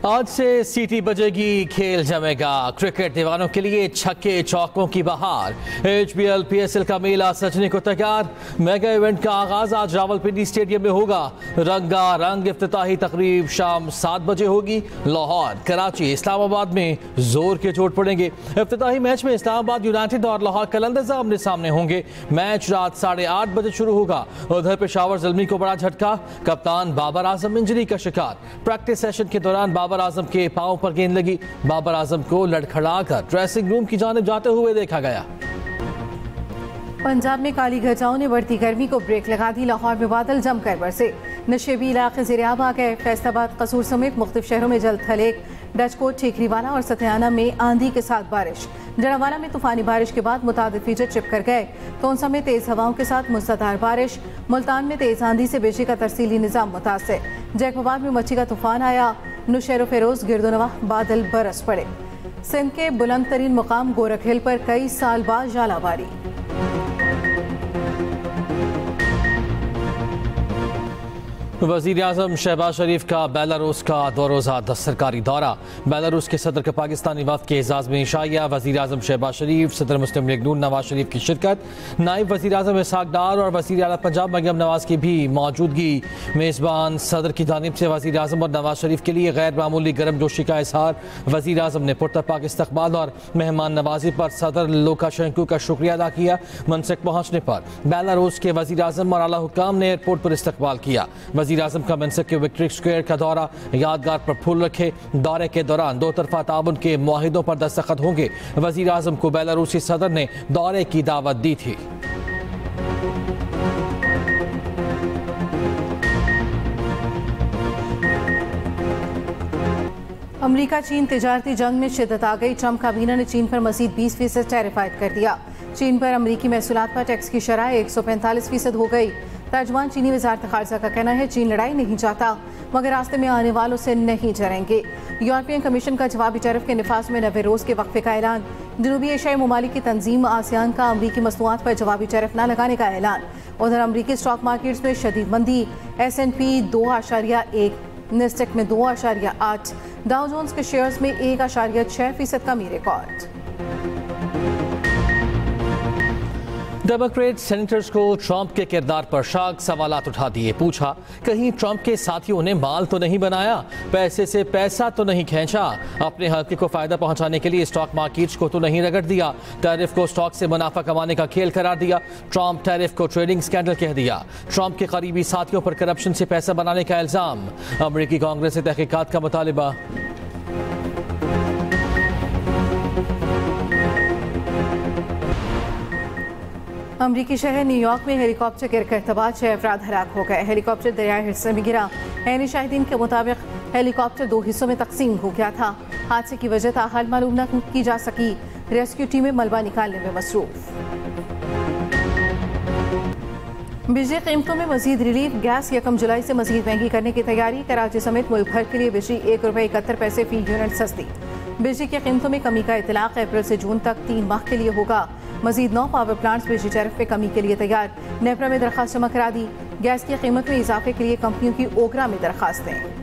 आज से सीटी बजेगी, खेल जमेगा। क्रिकेट दीवानों के लिए छक्के चौकों की बहार। HBL PSL का मेला सजने को तैयार। मेगा इवेंट का आगाज आज रावलपिंडी स्टेडियम में होगा। रंगा रंग इफ्तिताही तकरीब शाम 7 बजे होगी। लाहौर, कराची, इस्लामाबाद में जोर के चोट पड़ेंगे। इफ्तिताही मैच में इस्लामाबाद यूनाइटेड और लाहौर कलंदर्स आमने सामने होंगे। मैच रात 8:30 बजे शुरू होगा। उधर पेशावर ज़ल्मी को बड़ा झटका, कप्तान बाबर आजम इंजरी का शिकार। प्रैक्टिस सेशन के दौरान बाबर आजम के पांव पर गेंद लगी। बाबर आजम को लड़खड़ाकर ड्रेसिंग रूम की जानिब जाते हुए देखा गया। पंजाब में काली घटाओं ने बढ़ती गर्मी को ब्रेक लगा दी। लाहौर में बादल जमकर बरसे, नशेबी इलाके ज़ेर-ए-आब आ गए। फैसलाबाद, कसूर समेत मुख्तलिफ शहरों में जल्द थलेक। डचकोट, ठीकरीवाला और सतियाना में आंधी के साथ बारिश। जड़ावाला में तूफानी बारिश के बाद मुतादिद फीचर चिप कर गए। तोनसा में तेज हवाओं के साथ मुसलधार बारिश। मुल्तान में तेज आंधी से बिजली का तरसीली निज़ाम मुतासर। जैकोबाद में मच्छी का तूफान आया। नुशैर फेरोज, गिरदोनवाह बादल बरस पड़े। सिंध के बुलंद तरीन मुकाम गोरख हिल पर कई साल बाद जालाबारी। वज़ीर आज़म शहबाज शरीफ का बेलारूस का 2 रोज़ा सरकारी दौरा। बेलारूस के सदर का पाकिस्तानी वफ़द के एजाज़ में इशाया। वज़ीर आज़म शहबाज शरीफ, सदर मुस्लिम लीग नून नवाज शरीफ की शिरकत। नायब वज़ीर आज़म इसहाक डार और वज़ीर आला पंजाब मरियम नवाज की भी मौजूदगी। मेज़बान सदर की जानिब से वज़ीर आज़म और नवाज शरीफ के लिए गैर मामूली गर्म जोशी का इजहार। वज़ीर आज़म ने पुरतपाक इस्तकबाल और मेहमान नवाजी पर सदर लुकाशेंको का शुक्रिया अदा किया। मनसक पहुँचने पर बेलारूस के वज़ीर आज़म और आला हुक्काम ने एयरपोर्ट पर इस्तकबाल किया। वज़ीर आज़म का मनसक के विक्ट्री स्क्वायर का दौरा, यादगार पर फूल रखे। दौरे के दौरान 2 तरफा ताउन के मुआहिदों पर दस्तखत होंगे। वज़ीर आज़म को बेलारूसी सदर ने दौरे की दावत दी थी। अमरीका चीन तिजारती जंग में शिद्दत आ गई। ट्रंप काबीना ने चीन पर मजीद 20% टैरिफाइड कर दिया। चीन पर अमरीकी महसूलात पर टैक्स की शरह 145% हो गई। तर्जमान चीनी वज़ारत ख़ारजा का कहना है चीन लड़ाई नहीं चाहता, मगर रास्ते में आने वालों से नहीं डरेंगे। यूरोपियन कमीशन का जवाबी टैरिफ के निफाज में 90 रोज़ के वक्फे का ऐलान। जनूबी एशियाई ममालिक की तंजीम आसियान का अमरीकी मसनूआत पर जवाबी टैरिफ न लगाने का ऐलान। उधर अमरीकी स्टॉक मार्केट्स में शदीद मंदी। S&P 2.1, नेस्टेक में 2.8, डाउ जोन्स के शेयर्स में 1.6% कमी रिकॉर्ड। डेमोक्रेट सेनेटर्स को ट्रंप के किरदार पर शक, सवालात उठा दिए। पूछा, कहीं ट्रंप के साथियों ने माल तो नहीं बनाया, पैसे से पैसा तो नहीं खींचा, अपने हल्के को फायदा पहुंचाने के लिए स्टॉक मार्केट्स को तो नहीं रगड़ दिया, टैरिफ को स्टॉक से मुनाफा कमाने का खेल करार दिया। ट्रंप टैरिफ को ट्रेडिंग स्कैंडल कह दिया। ट्रंप के करीबी साथियों पर करप्शन से पैसा बनाने का इल्जाम। अमरीकी कांग्रेस से तहकीकात का मुतालिबा। अमरीकी शहर न्यूयॉर्क में हेलीकॉप्टर गिरकर तबाह, 6 अफराद हलाक हो गए। हेलीकॉप्टर दरियाई हिस्से में गिरा। ऐनी शाहिदीन के मुताबिक हेलीकॉप्टर 2 हिस्सों में तकसीम हो गया था। हादसे की वजह ताहाल मालूम न की जा सकी। रेस्क्यू टीमें मलबा निकालने में मसरूफ। बिजली कीमतों में मजीद रिलीफ। गैस 1 जुलाई से मजीद महंगी करने की तैयारी। कराची समेत मुल्क भर के लिए बिजली ₹1.71 फी यूनिट सस्ती। बिजली की कीमतों में कमी का इतलाक अप्रैल से जून तक 3 माह के लिए होगा। मजीद 9 पावर प्लांट्स बिजली टैरिफ में कमी के लिए तैयार। नेपरा में दरखास्त जमा करा दी। गैस की कीमत में इजाफे के लिए कंपनियों की ओगरा में दरखास्तें।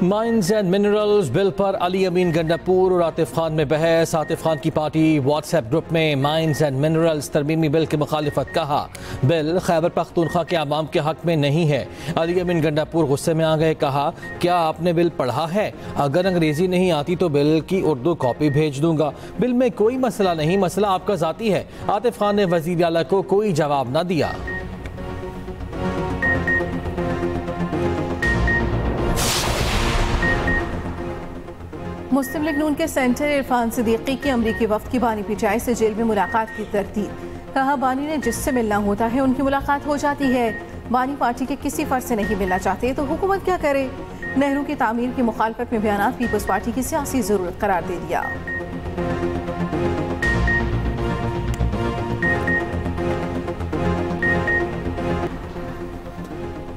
माइंस एंड मिनरल्स बिल पर अली अमीन गंडापुर और आतिफ खान में बहस। आतिफ खान की पार्टी व्हाट्सएप ग्रुप में माइंस एंड मिनरल्स तरमीमी बिल की मुखालिफत। कहा, बिल खैबर पख्तूनख्वा के आवाम के हक में नहीं है। अली अमीन गंडापुर गुस्से में आ गए। कहा, क्या आपने बिल पढ़ा है? अगर अंग्रेजी नहीं आती तो बिल की उर्दू कॉपी भेज दूंगा। बिल में कोई मसला नहीं, मसला आपका जाती है। आतिफ खान ने वजीर आला को कोई जवाब न दिया। मुस्लिम लीग नून के सेंटर इरफान सिद्दीकी की अमरीकी वफ्द की बानी पीटीआई से जेल में मुलाकात की तरतीब। कहा, बानी ने जिससे मिलना होता है उनकी मुलाकात हो जाती है। बानी पार्टी के किसी फर्द से नहीं मिलना चाहते तो हुकूमत क्या करे? नेहरू की तामीर की मुखालफत में बयान पीपल्स पार्टी की सियासी जरूरत करार दे दिया।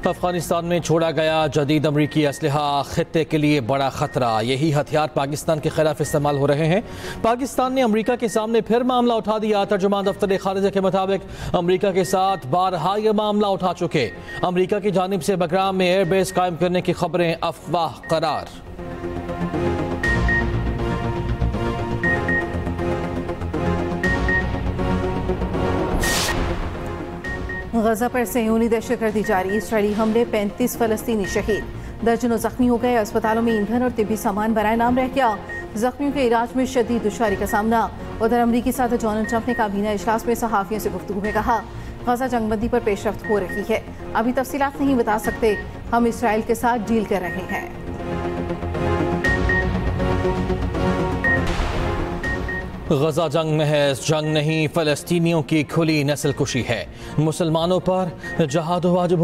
अफगानिस्तान में छोड़ा गया जदीद अमरीकी असलहा खित्ते के लिए बड़ा खतरा। यही हथियार पाकिस्तान के खिलाफ इस्तेमाल हो रहे हैं। पाकिस्तान ने अमरीका के सामने फिर मामला उठा दिया। तर्जुमान दफ्तर खारिजा के मुताबिक अमरीका के साथ बारहा यह मामला उठा चुके। अमरीका की जानिब से बगराम में एयरबेस कायम करने की खबरें अफवाह करार। गजा पर सहयोनी दहशतगर्दी जारी। इसराइली हमले 35 फलस्तीनी शहीद, दर्जनों जख्मी हो गए। अस्पतालों में ईंधन और तिब्बी सामान बराए नाम रह गया। जख्मियों के इलाज में शदीद दुश्वारी का सामना। उधर अमरीकी सदर डोनाल्ड ट्रंप ने काबीना इजलास में सहाफियों से गुफ्तगू में कहा, गजा जंगबंदी पर पेशरफ्त हो रही है, अभी तफसीलात नहीं बता सकते, हम इसराइल के साथ डील कर रहे हैं। गजा जंग महज जंग नहीं, फलस्तीनियों की खुली नस्ल कुशी है। मुसलमानों पर जहाद वाजिब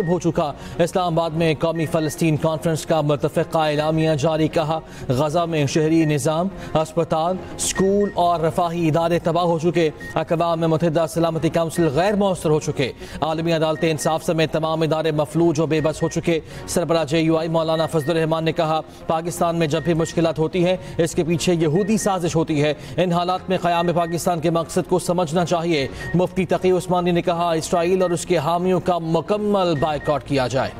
हो चुका। इस्लामाबाद में कौमी फ़लस्तीन कॉन्फ्रेंस का मुतफ़िक़ा एलामिया जारी। कहा, गजा में शहरी निज़ाम, अस्पताल, स्कूल और रफ़ाही इदारे तबाह हो चुके। अक़वाम मुत्तहिदा सलामती काउंसिल गैर मौसर हो चुके। आलमी अदालत इंसाफ समेत तमाम इदारे मफलूज और बेबस हो चुके। सरबराह JUI मौलाना फजलुर रहमान ने कहा, पाकिस्तान में जब भी मुश्किलात होती है इसके पीछे यहूदी साजिश होती है। इन हालात में क़याम पाकिस्तान के मकसद को समझना चाहिए। मुफ्ती तकी उस्मानी ने कहा, इसराइल और उसके हामियों का मुकम्मल बायकॉट किया जाए।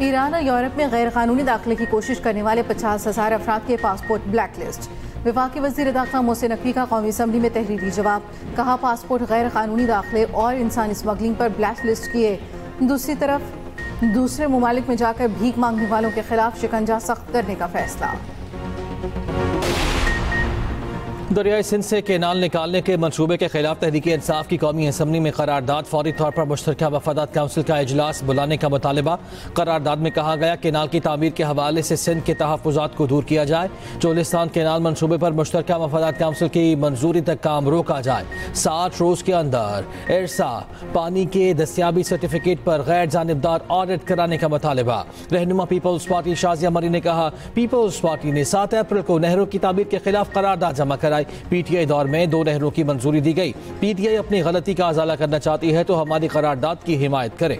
ईरान और यूरोप में गैर कानूनी दाखिले की कोशिश करने वाले 50,000 अफराद के पासपोर्ट ब्लैक लिस्ट। वफाकी वज़ीर दाखिला मोहसिन नकवी का कौमी असम्बली में तहरीरी जवाब। कहा, पासपोर्ट गैर कानूनी दाखिले और इंसानी स्मगलिंग पर ब्लैक लिस्ट किए। दूसरी तरफ दूसरे मुमालिक में जाकर भीख मांगने वालों के खिलाफ शिकंजा सख्त करने का फैसला। दरियाई सिंध से केनाल निकालने के मंसूबे के खिलाफ तहरीक इंसाफ की कौमी असम्बली में करारदाद। फौरी तौर पर मुश्तरका वफादात काउंसिल का इजलास बुलाने का मुतालबा। करारदाद में कहा गया, केनाल की तामीर के हवाले से सिंध के तहफ़्फ़ुज़ात को दूर किया जाए। चोलिस्तान केनाल मंसूबे पर मुश्तरका वफादात काउंसिल की मंजूरी तक काम रोका जाए। 60 रोज़ के अंदर इरसा पानी के दस्तियाबी सर्टिफिकेट पर गैर जानिबदार ऑडिट कराने का मुतालबा। रहनुमा पीपल्स पार्टी शाजिया मरी ने कहा, पीपल्स पार्टी ने 7 अप्रैल को नहरों की तामीर के खिलाफ करारदाद जमा कराई। PTI दौर में 2 नहरों की मंजूरी दी गई। PTI अपनी गलती का अजाला करना चाहती है तो हमारी करारदाद की हिमायत करे।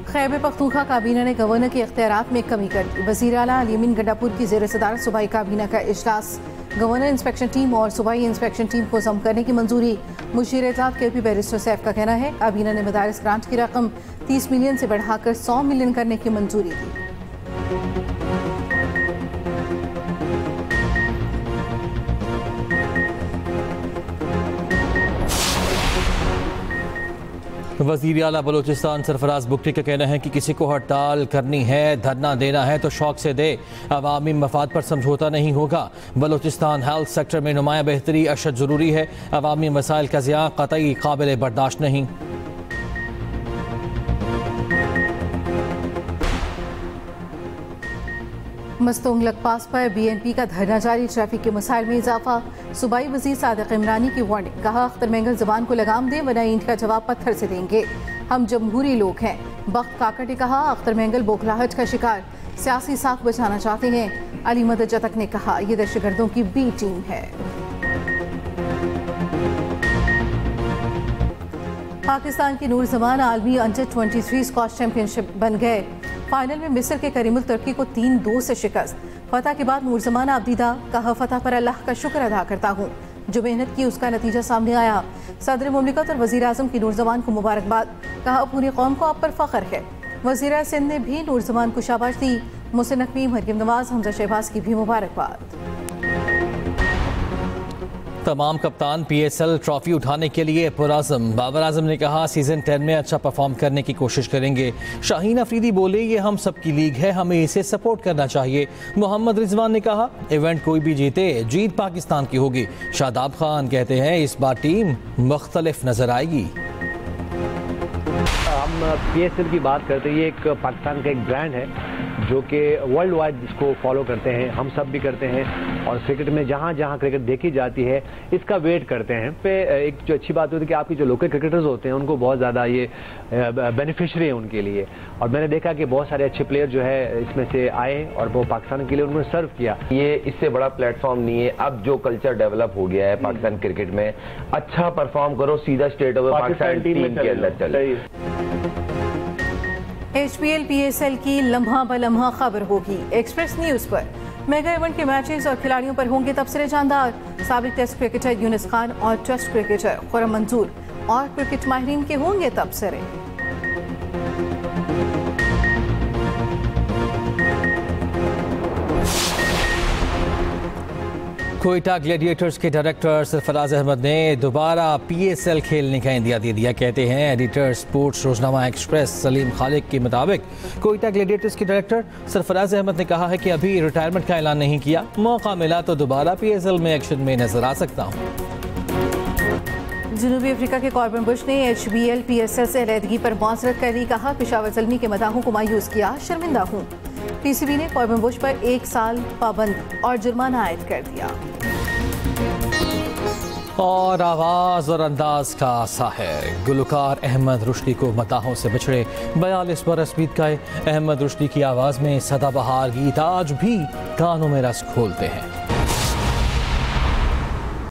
खैबर पख्तूनख्वा काबीना ने गवर्नर के इख्तियारात में कमी कर दी। वज़ीर आला अली अमीन गंडापुर की ज़ेर सदारत सूबाई काबीना का इजलास। गवर्नर इंस्पेक्शन टीम और सूबाई इंस्पेक्शन टीम को जम करने की मंजूरी। मुशीर इत्तलात KP बैरिस्टर सैफ का कहना है, काबीना ने मदारिस ग्रांट की रकम 30 मिलियन से बढ़ाकर 100 मिलियन करने की मंजूरी दी। वज़ीर आला बलूचिस्तान सरफराज बुगटी का कहना है कि किसी को हड़ताल करनी है, धरना देना है तो शौक से दे, अवामी मफाद पर समझौता नहीं होगा। बलूचिस्तान हेल्थ सेक्टर में नुमाया बेहतरी अशद ज़रूरी है, अवामी मसाइल का ज़िया क़तई काबिल बर्दाश्त नहीं। मस्तोंगलक पास पर BNP का धरना जारी। ट्रैफिक के मसाइल में इजाफा। सूबाई वज़ीर सादिक इमरानी की वार्निंग। कहा, अख्तर मेंगल ज़बान को लगाम दे वरना ईंट का जवाब पत्थर से देंगे। हम जमहूरी लोग हैं। बख्त काकड़ ने कहा, अख्तर मेंगल बौखलाहट का शिकार, सियासी साख बचाना चाहते हैं। अली मदद जतक ने कहा, यह दहशतगर्दों की B टीम है। पाकिस्तान के नूर जमान आलमी अंडर 23 स्क्वॉश चैंपियनशिप बन गए। फाइनल में मिस्र के करीमुल तुर्की को 3-2 से शिकस्त। फतह के बाद नूर जमान आबदीदा। कहा, फतह पर अल्लाह का शुक्र अदा करता हूँ, जो मेहनत की उसका नतीजा सामने आया। सदर मुमलिकत और वज़ीर आज़म की नूर जमान को मुबारकबाद। कहा, पूरी कौम को आप पर फ़ख्र है। वज़ीर सिंध ने भी नूर जमान को शाबाश दी। मोहसिन नकवी, मरियम नवाज, हमजा शहबाज की भी मुबारकबाद। तमाम कप्तान PSL ट्रॉफी उठाने के लिए पुराज़म। बाबर आजम ने कहा, सीज़न 10 में अच्छा परफॉर्म करने की कोशिश करेंगे। शाहीन अफरीदी बोले, ये हम सब की लीग है, हमें इसे सपोर्ट करना चाहिए। मोहम्मद रिजवान ने कहा, इवेंट कोई भी जीते, जीत पाकिस्तान की होगी। शादाब खान कहते हैं, इस बार टीम मुख्तलिफ नजर आएगी। हम PSL की बात करते हैं, ये एक पाकिस्तान का एक ब्रांड है जो कि वर्ल्ड वाइड जिसको फॉलो करते हैं, हम सब भी करते हैं और क्रिकेट में जहां जहां क्रिकेट देखी जाती है इसका वेट करते हैं। पे एक जो अच्छी बात होती है कि आपकी जो लोकल क्रिकेटर्स होते हैं उनको बहुत ज़्यादा ये बेनिफिशरी है उनके लिए। और मैंने देखा कि बहुत सारे अच्छे प्लेयर जो है इसमें से आए और वो पाकिस्तान के लिए उन्होंने सर्व किया। ये इससे बड़ा प्लेटफॉर्म नहीं है। अब जो कल्चर डेवलप हो गया है पाकिस्तान क्रिकेट में, अच्छा परफॉर्म करो, सीधा स्टेट ओवर पाकिस्तान टीम के अंदर चले। HPL PSL की लम्हा ब लम्हा खबर होगी एक्सप्रेस न्यूज पर। मेगा इवेंट के मैचेस और खिलाड़ियों पर होंगे तबसरे जानदार। साबिक टेस्ट क्रिकेटर यूनिस खान और टेस्ट क्रिकेटर खुर्रम मंजूर और क्रिकेट माहिरीन के होंगे तबसरे। कोयटा ग्लैडिएटर्स के डायरेक्टर सरफराज अहमद ने दोबारा PSL खेलने का इंदिया दे दिया। कहते हैं एडिटर स्पोर्ट्स रोजनामा एक्सप्रेस सलीम खालिक के मुताबिक कोयटा ग्लैडिएटर्स के डायरेक्टर सरफराज अहमद ने कहा है कि अभी रिटायरमेंट का ऐलान नहीं किया, मौका मिला तो दोबारा PSL में एक्शन में नजर आ सकता हूँ। जनूबी अफ्रीका के कॉर्बन बुश ने HBL PSL से अलहदगी पर मौजरत कर दी। कहा पेशावर ज़ल्मी के मदाहों को मायूस किया, शर्मिंदा हूँ। PCB ने कॉर्बन बुश पर 1 साल पाबंद और जुर्माना आयद कर दिया। और आवाज़ और अंदाज का साहिर गुलकार अहमद रुश्दी को मताहों से बिछड़े 42 बरस बीत गए। अहमद रुश्दी की आवाज़ में सदाबहार गीत आज भी कानों में रस खोलते हैं।